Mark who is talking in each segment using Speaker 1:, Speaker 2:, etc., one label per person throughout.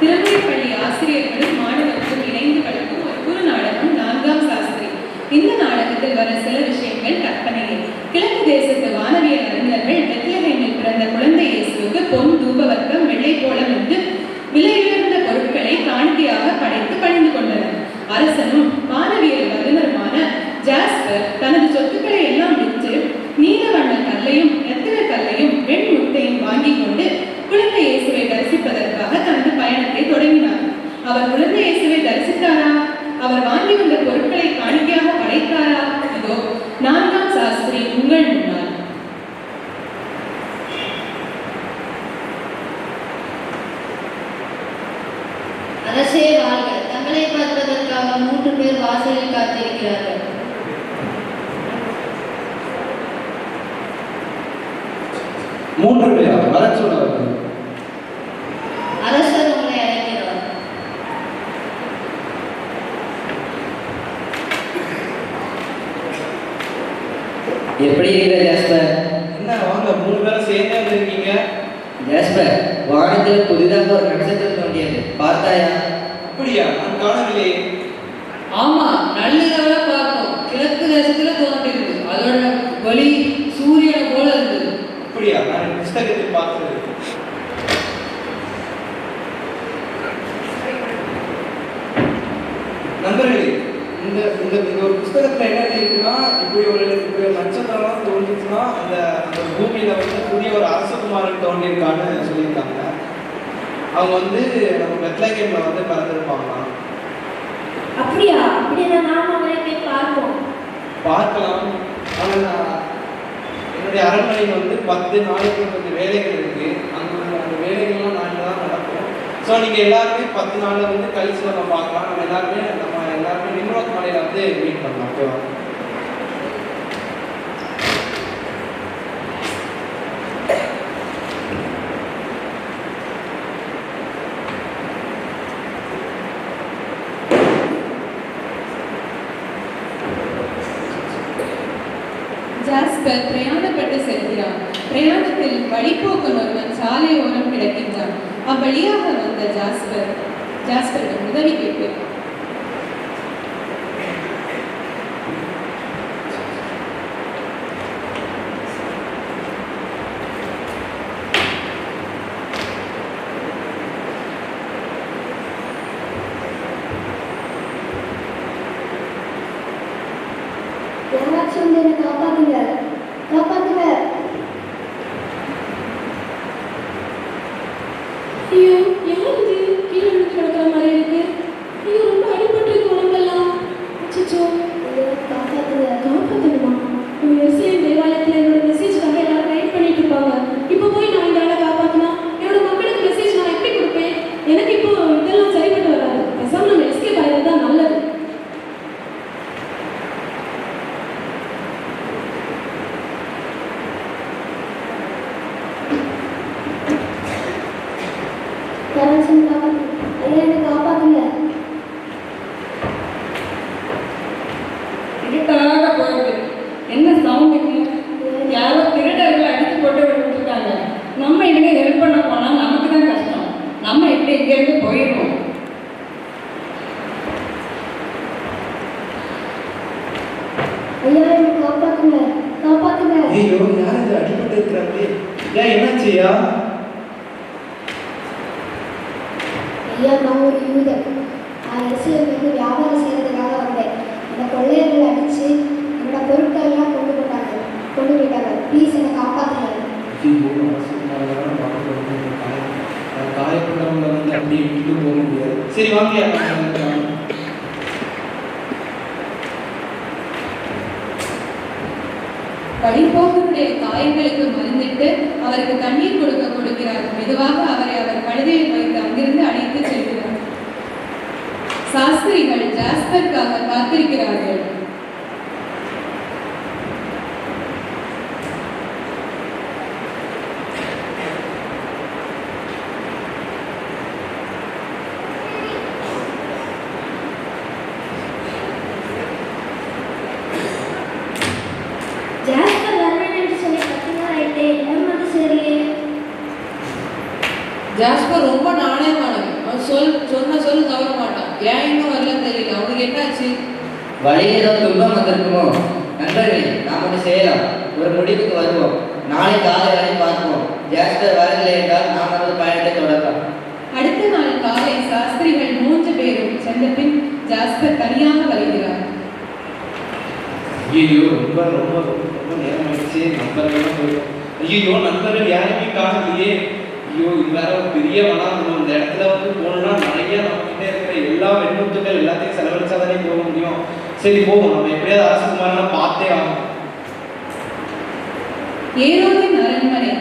Speaker 1: திறமை பள்ளி ஆசிரியர்களும் மாணவர்களும் இணைந்து வழங்கும் ஒரு குறு நாடகம் 4ஆம் சாஸ்திரி. இந்த நாடகத்தில் வர சில விஷயங்கள் கற்பனையே. கிழக்கு தேசத்து வானவியல் அறிஞர்கள் பெத்லஹேமில் பிறந்த குழந்தை இயேசுவுக்கு பொன், தூபவர்க்கம், வெள்ளை கோலம் என்று விலையுயர்ந்த பொருட்களை காணிக்கையாக படைத்து பணிந்து கொண்டனர். அரசனும் வானவியல் வல்லுநருமான ஜாஸ்பர் தனது சொத்துக்களை எல்லாம் விற்று நீலவண்ண கல்லையும் ரத்தின கல்லையும் வெண் முட்டையும் வாங்கி கொண்டு குழந்தை இயேசுவை தரிசிப்பதற்காக தனது பயணத்தை தொடங்கினார். அவர் குழந்தை இயேசுவை தரிசித்தாரா? அவர் வாங்கி வந்த பொருட்களை காணிக்கையாக படைத்தாரா? இதோ 4ஆம் சாஸ்திரி உங்கள் முன்னால்.
Speaker 2: அரசே வாழ்க. தங்களை பார்ப்பதற்காக 3 பேர் வாசலில் காத்திருக்கிறார்கள்.
Speaker 3: மூன்று பேரா? வர சொன்னவர்கள்.
Speaker 2: அரசர் உங்களை அழைக்கிறார்.
Speaker 4: எப்படி இருக்கிற ஜாஸ்பர்?
Speaker 3: என்ன வாங்க, 3 பேரும் சேர்ந்தே வந்திருக்கீங்க.
Speaker 4: ஜாஸ்பர், வானத்தில் புதிதாக ஒரு நட்சத்திரம் தோன்றியது, பார்த்தாயா?
Speaker 3: அப்படியா? நான் காணவில்லை.
Speaker 5: ஆமா, நல்ல பார்ப்போம். கிழக்கு தேசத்துல தோன்றிருக்கு. அதோட ஒளி சூரியனை போல இருந்தது.
Speaker 3: அப்படியா? நான் புஸ்தகத்தில் பார்த்தது. நண்பர்களே, இந்த ஒரு புஸ்தகத்துல என்ன இருக்குன்னா, இப்படி ஒரு நட்சத்திரம் தோன்றுச்சுன்னா அந்த பூமியில புதிய ஒரு அரசகுமாரன் தோன்றியிருக்கான்னு சொல்லியிருக்காங்க. அவங்க நம்ம பெத்லகேம்ல பிறந்திருப்பாங்களாம்.
Speaker 2: அப்படியா? அப்படின்னா நாம அவரை போய்
Speaker 3: பார்க்கலாம். ஆனால் என்னுடைய அரண்மனையில் 10 நாளைக்கு கொஞ்சம் வேலைகள் இருக்கு. அந்த வேலைகள்லாம் நாங்கள் தான் நடக்கும். ஸோ நீங்கள் எல்லாருமே 10 நாளில் கழிச்சு நம்ம பார்க்கலாம். நம்ம எல்லாருமே நிம்ரோத் மலையில் மீட் பண்ணலாம். ஓகேவா?
Speaker 1: ஜாஸ்பர் பிரயாணப்பட்டு செல்கிறான். பிரயாணத்தில் வழிபோக்கன் ஒருவன் சாலையோரம் கிடக்கின்றான். அவ்வழியாக வந்த ஜாஸ்பரிடம் உதவி கேட்கிறான்.
Speaker 2: காப்பாத்துங்க.
Speaker 1: ஐயோ, யார் இது? கீழே விழுந்து கிடக்கிற மாதிரி இருக்கு. ஐயோ, ரொம்ப அடிபட்டு உடம்பெல்லாம். அச்சோ, காப்பாத்துமா? உங்க எஸ்ஐஎம் தேவாலயத்தில் என்னோட மெசேஜ்க்காக எல்லாரும் வெயிட் பண்ணிட்டு இருப்பாங்க. இப்போ போய் நான் இந்த ஆளை காப்பாத்தினா என்னோட மக்களுக்கு மெசேஜ் நான் எப்படி கொடுப்பேன்? எனக்கு இப்போ இதெல்லாம் சரிப்பட்டு வராது. பேசாம நம்ம எஸ்கேப் ஆகிறது தான் நல்லது.
Speaker 5: இருட்டாக போயிடுது. என்ன சவுண்ட்? யாரோ திருடர்கள் அடித்து போட்டு விட்டுருக்காங்க. நம்ம இனிமே ஹெல்ப் பண்ண போனா நமக்கு தான் கஷ்டம். நம்ம இப்படி இங்கேருந்து போயிடுவோம்.
Speaker 2: காப்பாத்துங்க.
Speaker 3: ஐயோ, யார் இது அடிபட்டு இருக்கிறாங்களே? ஏன் என்னாச்சியா?
Speaker 2: ஐயா, நான் ஒரு யூதன். நான் எஸ்ஐஎம் வியாபாரம் செய்யறதுக்காக வந்தேன். இந்த கொள்ளையர்கள் அடிச்சு என்னோட பொருட்கள் எல்லாம் கொண்டு போயிட்டாங்க. ப்ளீஸ் என்னை காப்பாத்துங்க.
Speaker 3: காயப்பட்டவங்க அப்படி விட்டு போக முடியாது. சரி வாங்க.
Speaker 1: வழிபோக்கனுடைய காயங்களுக்கு மருந்திட்டு அவருக்கு தண்ணீர் கொடுக்கிறார். மெதுவாக அவரை அவர் கழுதையில் வைத்து அங்கிருந்து அழைத்து செல்கிறார். சாஸ்திரிகள் ஜாஸ்பருக்காக காத்திருக்கிறார்கள்.
Speaker 5: ஜாஸ்பர் ரொம்ப நாணயமானவன். அவன்
Speaker 1: ஏன் இன்னும் வரலன்னு தெரியல. அவனுக்கு என்னாச்சு?
Speaker 4: வழியில் ஏதோ துன்பம் வந்திருக்குமோ? நண்பர்களே, நாம் ஒன்று செய்யலாம். ஒரு முடிவுக்கு வருவோம். நாளை காலை வரை பார்ப்போம். ஜாஸ்டர் வரவில்லை என்றால் நாம் நமது பயணத்தை தொடரலாம்.
Speaker 1: அடுத்த நாள் காலை சாஸ்திரிகள் 3 பேரும் சென்ற பின் ஜாஸ்பர் தனியாக வருகிறார்.
Speaker 3: ஐயோ, ரொம்ப ரொம்ப ரொம்ப நேரம் ஆயிடுச்சு. நண்பர்கள்லாம் போயிடும். ஐயோ, நண்பர்கள் யாருமே காணலையே. ஐயோ, இது வேற ஒரு பெரிய வனாந்தரம். இந்த இடத்துல வந்து போகணும்னா நிறைய நம்மகிட்ட இருக்கிற எல்லா வெண்முத்துக்கள் எல்லாத்தையும் செலவழிச்சாதானே போக முடியும். சரி போவோம், நம்ம எப்படியாவது அரசகுமாரனை பார்த்தே ஆகும்.
Speaker 1: ஏரோதின் அரண்மனை.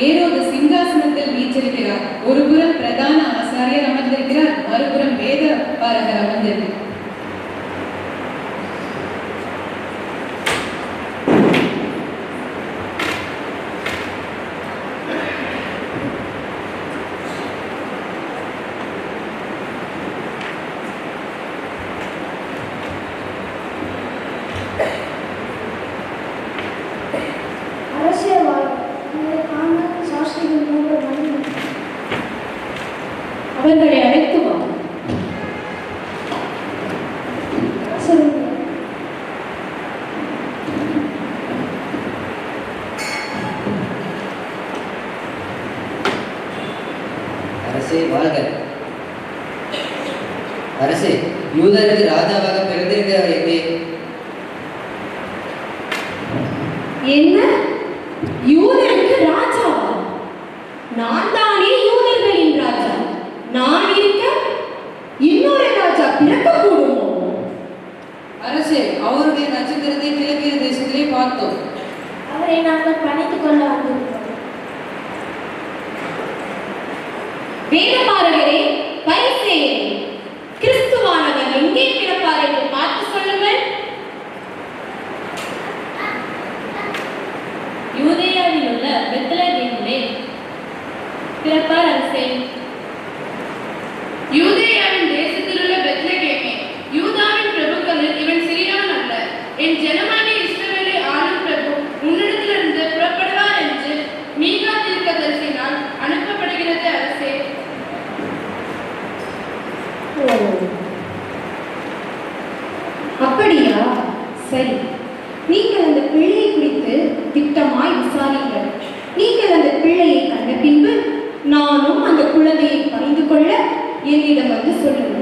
Speaker 1: ஏரோது சிங்காசனத்தில் வீற்றிருக்கிறார். ஒரு புறம் பிரதான ஆசாரியர் அமர்ந்திருக்கிறார், மறுபுறம் வேத பாரகர் அமர்ந்திருக்கிறார்.
Speaker 2: அரசே வாழ்க. உங்களை காண சாஸ்திரிகள் 3 மணி.
Speaker 1: அவர்களை அழைத்து வா.
Speaker 2: அரசருடைய
Speaker 4: அரசே வாழ்க. அரசே, யூதருக்கு ராஜாவாக பிறந்திருக்கிறவர் எங்கே?
Speaker 6: என்ன? யூதருக்கு ராஜாவா? நான் தானே யூதர்களின் ராஜா. நான் இருக்க இன்னொரு ராஜா பிறக்கக்கூடுமோ?
Speaker 1: அரசே, அவருடைய நட்சத்திரத்தை கிழக்கு தேசத்திலே பார்த்தோம்.
Speaker 2: அவரை நாங்கள் பணித்துக் கொள்ள வந்திருக்கிறோம்.
Speaker 6: வேதபாரகரே, பரிசேயரே, கிறிஸ்துவானவர் எங்கே பிறப்பார் என்று பார்த்து சொல்லுங்கள்.
Speaker 7: யூதேயாவில் உள்ள பெத்லகேமிலே பிறப்பார் அரசே.
Speaker 8: யூதேயாவின் தேசத்தில் உள்ள பெத்லகேமே, யூதாவின் பிரபுக்களில் இவன் சிறியவன் அல்ல. என் ஜனமாகிய இஸ்ரவேலை ஆளும் பிரபு உன்னிடத்திலிருந்து புறப்படுவார் என்று மீகா தீர்க்கதரிசியினால் அனுப்பப்படுகிறது அரசே.
Speaker 6: அப்படியா? சரி, நீங்கள் அந்த பிள்ளையை குறித்து திட்டமாய் விசாரிங்கள். நீங்கள் அந்த பிள்ளையை கண்ட பின்பு நானும் அந்த குழந்தையை பணிந்து கொள்ள என்னிடம் வந்து சொல்லுங்கள்.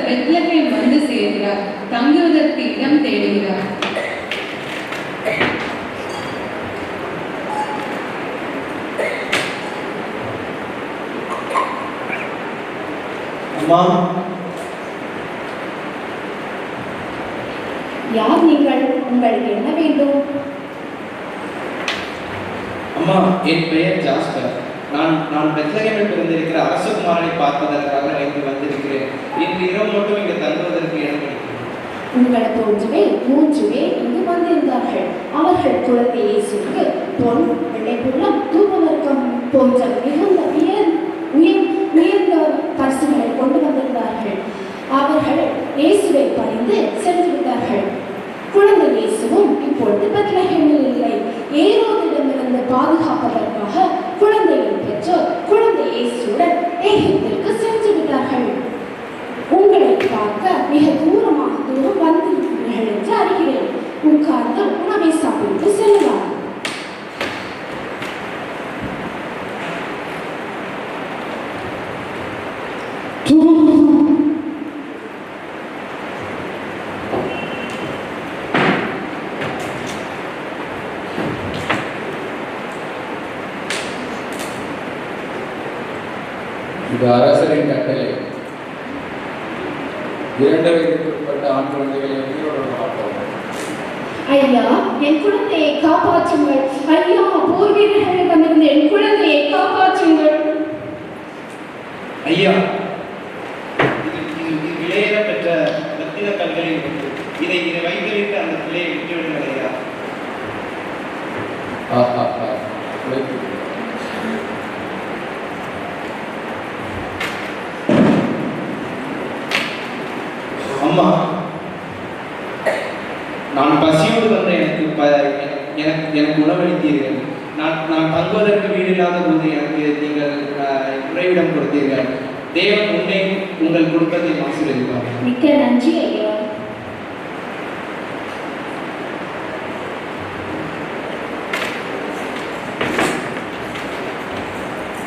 Speaker 1: பெத்லகேம் வந்து சேர்கிறார். தங்குவதற்கு இடம் தேடுகிறார்.
Speaker 3: அம்மா,
Speaker 6: யார் நீங்கள்? உங்களுக்கு என்ன வேண்டும்?
Speaker 3: அம்மா, என் பெயர் ஜாஸ்பர். நான் பெத்லகேமில் பிறந்திருக்கிற அரசகுமாரனை பார்ப்பதற்காக இங்கு வந்திருக்கிறேன். இன்று இரவு மட்டும் இங்கு தங்குவதற்கு இடம் கிடைக்கும்.
Speaker 6: உங்கள் தோன்றுவே 3 பேர் இங்கு வந்திருந்தார்கள். அவர்கள் குழந்தை இயேசுவுக்கு பொன், வெள்ளைப்புள்ளம், தூபவர்க்கம் போன்ற உயர்ந்த பரிசுகளை கொண்டு வந்திருந்தார்கள். அவர்கள் இயேசுவை பணிந்து சென்று விட்டார்கள். குழந்தை இயேசுவும் இப்பொழுது பெத்லகேமில் இல்லை. ஏரோதிடமிருந்து பாதுகாப்பதற்காக குழந்தையின் பெற்றோர் குழந்தை இயேசுடன் எகிப்திற்கு சென்று விட்டார்கள். உங்களை பார்க்க மிக தூரம் வந்திருக்கிறீர்கள் என்று அறிகிறேன். உட்கார்ந்து உணவை சாப்பிட்டு செல்லலாம்.
Speaker 9: இது அரசரின் கட்டளை. 2 வயதுக்குட்பட்ட ஆண் குழந்தைகளை உயிரோடு காப்போம்.
Speaker 6: ஐயா, என் குழந்தையை காப்பாற்றுங்கள். ஐயா, போர் வீரர்களிடமிருந்து என் குழந்தையை காப்பாற்றுங்கள்.
Speaker 3: ஐயா, இது விலையேற பெற்ற ரத்தின கல்களில் ஒன்று. இதை வைத்துவிட்டு அந்த பிள்ளையை விட்டுவிடுங்கள் ஐயா. அம்மா, நான் பசியோடு வந்த எனக்கு உணவளித்தீர்கள். நான் தங்குவதற்கு வீடு இல்லாத போது எனக்கு நீங்கள் உறைவிடம் கொடுத்தீர்கள். தேவன் உன்னை உங்கள் குடும்பத்தை ஆசீர்வதிப்பார்.
Speaker 6: மிக்க நன்றி ஐயா.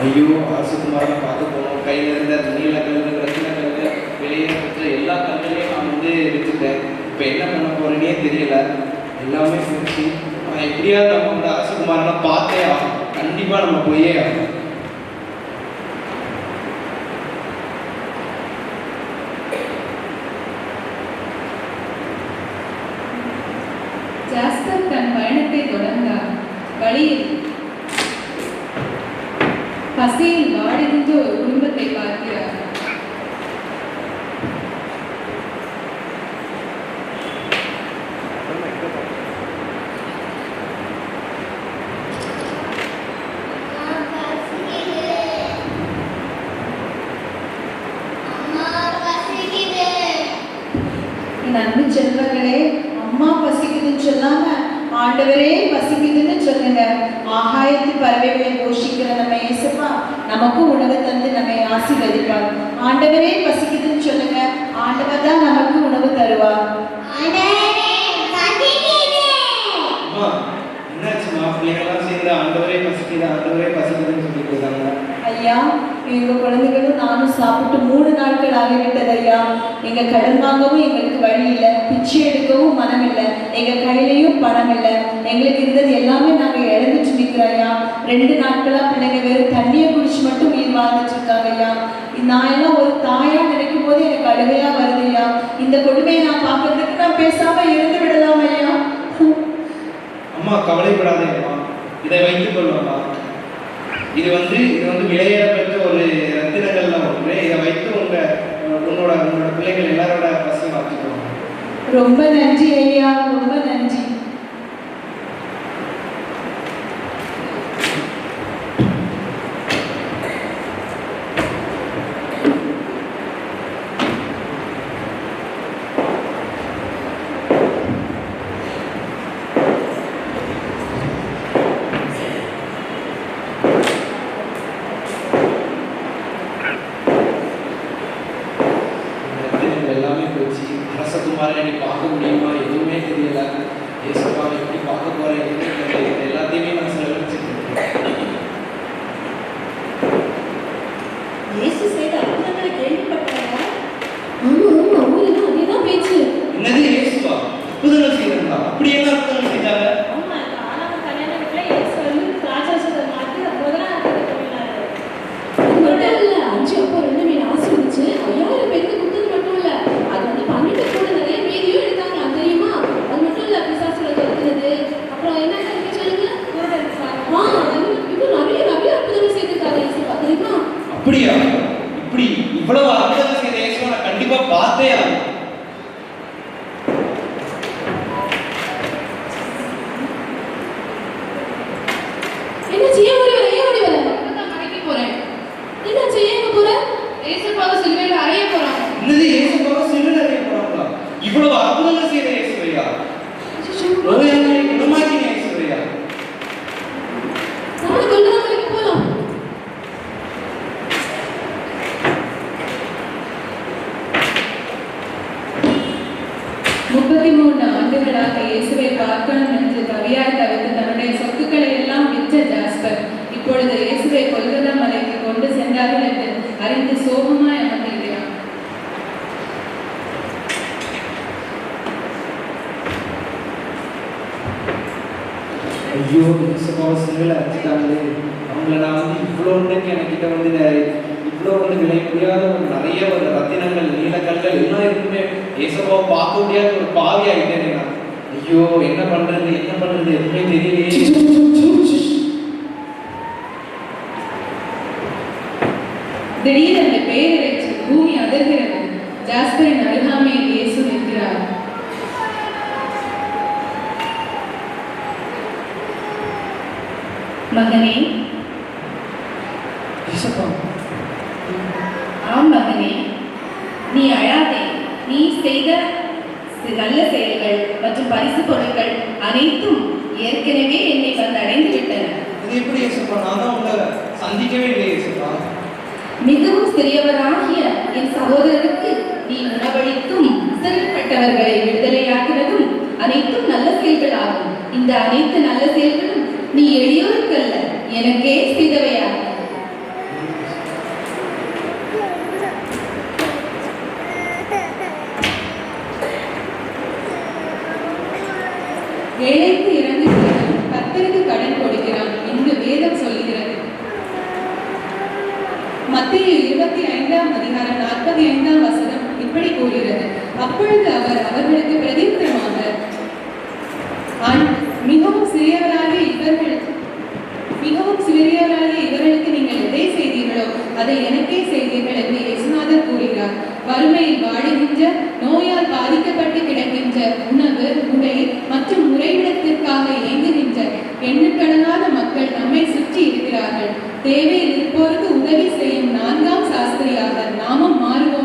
Speaker 3: ஐயோ, அரசகுமாரனை பார்த்து போனோம். கையில் இருந்த நீலக்கல், ரத்தினக்கல், வெளியே பெற்ற எல்லா கல்களையும் நான் விற்றுட்டேன். இப்போ என்ன பண்ண போறேன்னே தெரியல. எல்லாமே போச்சு. எப்படியாவது நம்ம வந்து அரசகுமாரனை பார்த்தே ஆகும். கண்டிப்பாக நம்ம போயே ஆகும்.
Speaker 1: ஜாஸ்பர் தன் பயணத்தை தொடர்ந்தார். வழியில் பசியில் வாடுகின்ற ஒரு குடும்பத்தை பார்க்கிறார்.
Speaker 10: நன்மை செல்வங்களே, அம்மா பசிக்குதுன்னு சொல்லாம ஆண்டவரே பசிக்குதுன்னு சொல்லுங்க. ஆகாயத்து பறவைகளை போஷிக்கிற நம்ம இயேசுப்பா நமக்கு உணவு தந்து நம்மை ஆசீர்வதிப்பார். ஆண்டவரே பசிக்குதுன்னு சொல்லுங்க. ஆண்டவர் தான் நமக்கு உணவு தருவார்.
Speaker 3: என்னாச்சுமா? பிள்ளைங்கள்லாம் சேர்ந்து ஆண்டவரே பசிக்குதுன்னு சொல்லிட்டு இருக்காங்க.
Speaker 10: ஐயா, எங்க குழந்தைகளும் நானும் சாப்பிட்டு 3 நாட்கள் ஆகிவிட்டது ஐயா. எங்க கடன் வாங்கவும் எங்களுக்கு வழி இல்லை, பிச்சை எடுக்கவும் மனம் இல்லை, எங்க கையிலையும் பணம் இல்லை. எங்களுக்கு இருந்தது எல்லாமே நாங்க இழந்துட்டு நிற்கிறோம் ஐயா. 2 நாட்களா பிள்ளைங்க வெறும் தண்ணியை குடிச்சு மட்டும் உயிர் வாழ்ந்துட்டு இருக்காங்க ஐயா. நான் எல்லாம் ஒரு தாயா நினைக்கும் போது எனக்கு அழுகையா வருது ஐயா. இந்த கொடுமையை நான் பார்க்கறதுக்கு நான் பேசாம இருந்து விடலாம் ஐயா.
Speaker 3: அம்மா, கவலைப்படாதேம்மா. இதை வைத்துக் கொள்ளும்மா. இது வந்து விலையேற பெற்ற ஒரு ரத்தினங்கள்ல ஒன்று. இதை வைத்து உன்னோட பிள்ளைகள் எல்லாரோட பசி மாற்றிக்கணும்.
Speaker 10: ரொம்ப நன்றி ஐயா, ரொம்ப நன்றி.
Speaker 3: எல்லாமே போச்சு. அரசகுமாரனை பார்க்க முடியுமா? எதுவுமே தெரியல. அப்படியா? இப்படி இவ்வளவு அற்புதம் செய்த இயேசுவை நான் கண்டிப்பா பார்த்தே ஆகும்.
Speaker 8: என்ன செய்ய முடியல? ஏன் முடியல? நான் மறைக்க போறேன். என்ன செய்ய போறேன்? ஏசப்பாவை சிலுவையில் அறைய போறாங்க.
Speaker 3: என்னது, இயேசுவை சிலுவையில் அறைய போறாங்களா? இவ்வளவு அற்புதங்கள் செய்த இயேசுவையா? நோயாளிகளை குணமாக்கின இயேசுவையா?
Speaker 8: நாளைக்கு கொண்டு மறைக்க போலாம்.
Speaker 1: 33 ஆண்டுகளாக இயேசுவை பார்க்கணும் என்று தவியாய் தவிர்த்து தன்னுடைய சொத்துக்களை எல்லாம் விற்ற ஜாஸ்பர் இப்பொழுது இயேசுவை கொல்கத்தா மலைக்கு கொண்டு சென்றார்கள் என்று அறிந்து சோகமாய் அமர்ந்திருக்கிறான்.
Speaker 3: ஐயோ, இயேசுவை சிலுவையில் அடிச்சுட்டாங்களே. அவங்கள நான் வந்து இவ்வளோ என்கிட்ட வந்து இவ்வளோ விலை முடியாத நிறைய ஒரு ரத்தினங்கள், நீலக்கல்கள் எல்லாம் இருக்குமே. இயேசுவை பார்க்க முடியாத ஒரு பாவி ஆகிட்டேன் நான். ஐயோ, என்ன பண்றது எதுவுமே தெரியலையே.
Speaker 1: திடீரென்று பேரிரைச்சு பூமி அதிர்கிறது. ஜாஸ்பரின் அருகாமையில் இயேசு நிற்கிறார். மகனே, ஆம் மகனே, நீ அழாதே. நீ செய்த நல்ல செயல்கள் மற்றும் பரிசு பொருட்கள் அனைத்தும் ஏற்கனவே என்னை வந்து அடைந்து விட்டன.
Speaker 3: இது எப்படி இயேசுப்பா? நான் தான் உங்களை சந்திக்கவே இல்லை இயேசுப்பா.
Speaker 6: மிகவும் சிறியவராகிய என் சகோதரருக்கு நீ உணவளித்தும் சிறைப்பட்டவர்களை விடுதலையாக்குவதும் அனைத்தும் நல்ல செயல்கள் ஆகும். இந்த அனைத்து நல்ல செயல்களும் நீ எளியோருக்கு அல்ல, எனக்கே செய்தவையாகும்.
Speaker 1: ஏழைக்கு இறங்குகிறான், கர்த்தருக்கு கடன் கொடுக்கிறான் என்று வேதம் சொல்லுகிறது. மத்தேயு 25ஆம் அதிகாரம் 45ஆம் வசனம் இப்படி கூறுகிறது. அப்பொழுது அவர் அவர்களுக்கு பிரதியுத்தரமாக, மிகவும் சிறியவராகிய இவர்களுக்கு நீங்கள் எதை செய்தீர்களோ அதை எனக்கே செய்தீர்கள் என்று இயேசுநாதர் கூறுகிறார். வறுமையில் வாடுகின்ற, நோயால் பாதிக்கப்பட்டு கிடக்கின்ற, உணவு, உடை மற்றும் முறைவிடத்திற்காக இயங்குகின்ற எண்ணுக்கடங்காத மக்கள் நம்மை சுற்றி இருக்கிறார்கள். தேவையில் இருப்போருக்கு உதவி செய்யும் 4ஆம் சாஸ்திரியாக நாமும் மாறுவோம்